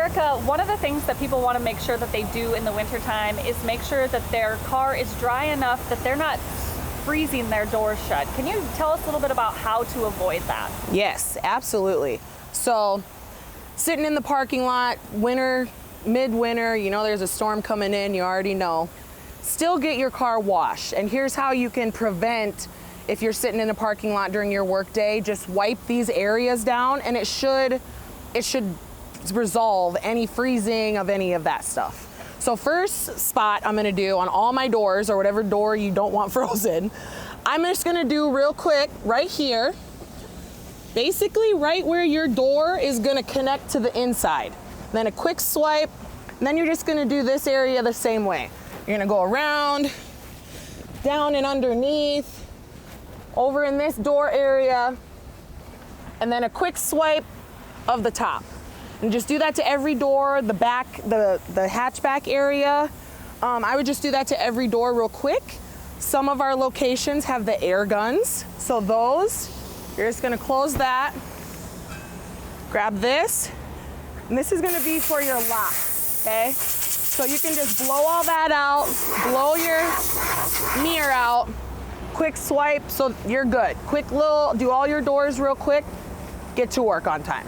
Erika, one of the things that people want to make sure that they do in the wintertime is make sure that their car is dry enough that they're not freezing their doors shut. Can you tell us a little bit about how to avoid that? Yes, absolutely. So sitting in the parking lot, winter, midwinter, you know there's a storm coming in, you already know. Still get your car washed. And here's how you can prevent, if you're sitting in a parking lot during your work day, just wipe these areas down and it should resolve any freezing of any of that stuff. So first spot I'm gonna do on all my doors, or whatever door you don't want frozen, I'm just gonna do real quick right here, basically right where your door is gonna connect to the inside. Then a quick swipe, and then you're just gonna do this area the same way. You're gonna go around, down and underneath, over in this door area, and then a quick swipe of the top. And just do that to every door, the back, the hatchback area. I would just do that to every door real quick. Some of our locations have the air guns. So those, you're just gonna close that, grab this, and this is gonna be for your lock, okay? So you can just blow all that out, blow your mirror out, quick swipe, so you're good. Quick little, do all your doors real quick, get to work on time.